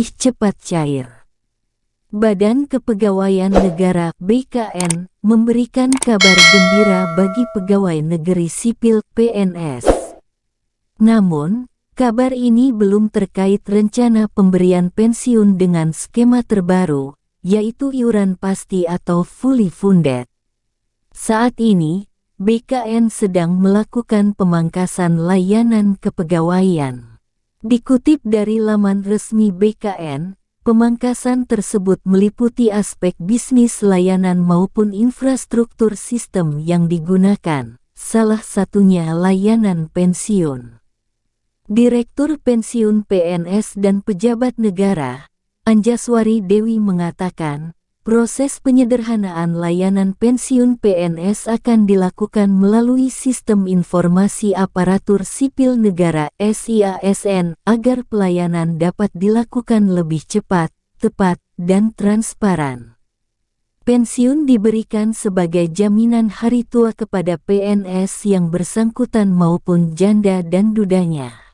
cepat cair. Badan Kepegawaian Negara (BKN) memberikan kabar gembira bagi pegawai negeri sipil (PNS). Namun, kabar ini belum terkait rencana pemberian pensiun dengan skema terbaru, yaitu iuran pasti atau fully funded. Saat ini, BKN sedang melakukan pemangkasan layanan kepegawaian. Dikutip dari laman resmi BKN, pemangkasan tersebut meliputi aspek bisnis layanan maupun infrastruktur sistem yang digunakan, salah satunya layanan pensiun. Direktur Pensiun PNS dan Pejabat Negara, Anjaswari Dewi mengatakan, proses penyederhanaan layanan pensiun PNS akan dilakukan melalui Sistem Informasi Aparatur Sipil Negara (SIASN) agar pelayanan dapat dilakukan lebih cepat, tepat, dan transparan. Pensiun diberikan sebagai jaminan hari tua kepada PNS yang bersangkutan maupun janda dan dudanya.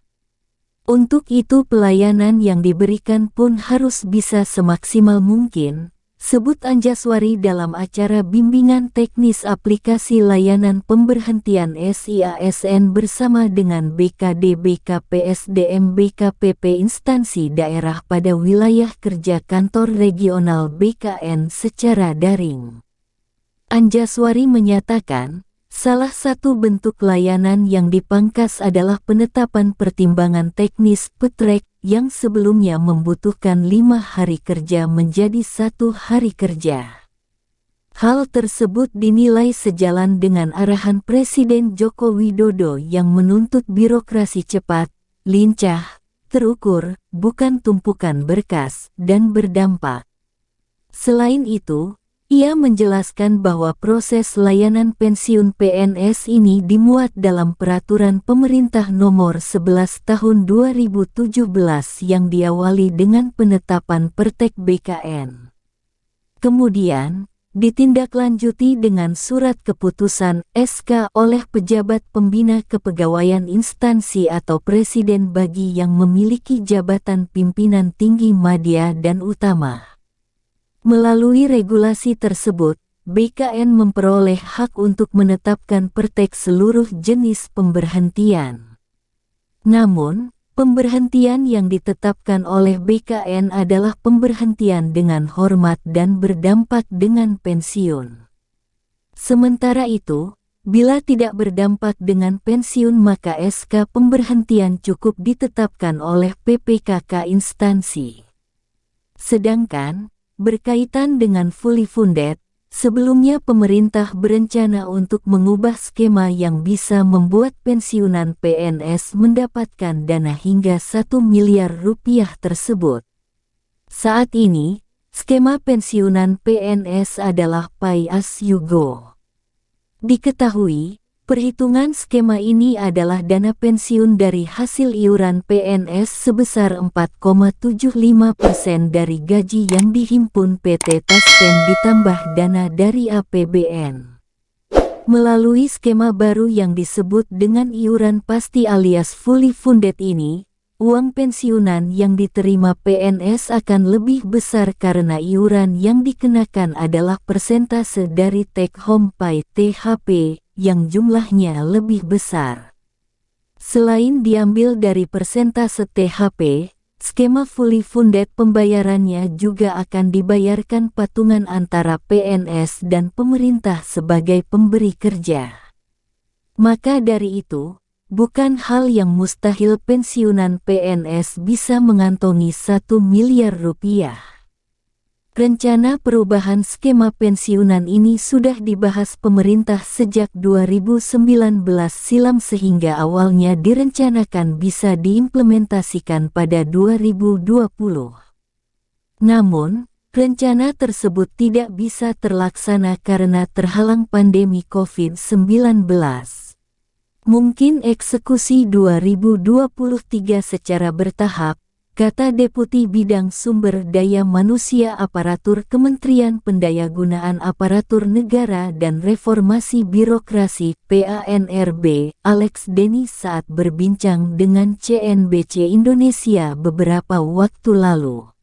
Untuk itu pelayanan yang diberikan pun harus bisa semaksimal mungkin, sebut Anjaswari dalam acara bimbingan teknis aplikasi layanan pemberhentian SIASN bersama dengan BKD, BKPSDM, BKPP instansi daerah pada wilayah kerja kantor regional BKN secara daring. Anjaswari menyatakan, salah satu bentuk layanan yang dipangkas adalah penetapan pertimbangan teknis (PTREK) yang sebelumnya membutuhkan 5 hari kerja menjadi 1 hari kerja. Hal tersebut dinilai sejalan dengan arahan Presiden Joko Widodo yang menuntut birokrasi cepat, lincah, terukur, bukan tumpukan berkas, dan berdampak. Selain itu, ia menjelaskan bahwa proses layanan pensiun PNS ini dimuat dalam Peraturan Pemerintah Nomor 11 Tahun 2017 yang diawali dengan penetapan Pertek BKN. Kemudian, ditindaklanjuti dengan Surat Keputusan (SK) oleh Pejabat Pembina Kepegawaian Instansi atau Presiden bagi yang memiliki jabatan pimpinan tinggi madya dan utama. Melalui regulasi tersebut, BKN memperoleh hak untuk menetapkan pertek seluruh jenis pemberhentian. Namun, pemberhentian yang ditetapkan oleh BKN adalah pemberhentian dengan hormat dan berdampak dengan pensiun. Sementara itu, bila tidak berdampak dengan pensiun maka SK pemberhentian cukup ditetapkan oleh PPKK instansi. Sedangkan, berkaitan dengan fully funded, sebelumnya pemerintah berencana untuk mengubah skema yang bisa membuat pensiunan PNS mendapatkan dana hingga 1 miliar rupiah tersebut. Saat ini, skema pensiunan PNS adalah pay as you go. Diketahui, perhitungan skema ini adalah dana pensiun dari hasil iuran PNS sebesar 4,75% dari gaji yang dihimpun PT Taspen ditambah dana dari APBN. Melalui skema baru yang disebut dengan iuran pasti alias fully funded ini, uang pensiunan yang diterima PNS akan lebih besar karena iuran yang dikenakan adalah persentase dari take home pay (THP) yang jumlahnya lebih besar. Selain diambil dari persentase THP, skema fully funded pembayarannya juga akan dibayarkan patungan antara PNS dan pemerintah sebagai pemberi kerja. Maka dari itu, bukan hal yang mustahil pensiunan PNS bisa mengantongi 1 miliar rupiah. Rencana perubahan skema pensiunan ini sudah dibahas pemerintah sejak 2019 silam sehingga awalnya direncanakan bisa diimplementasikan pada 2020. Namun, rencana tersebut tidak bisa terlaksana karena terhalang pandemi COVID-19. Mungkin eksekusi 2023 secara bertahap, kata Deputi Bidang Sumber Daya Manusia Aparatur Kementerian Pendayagunaan Aparatur Negara dan Reformasi Birokrasi (PANRB), Alex Denny saat berbincang dengan CNBC Indonesia beberapa waktu lalu.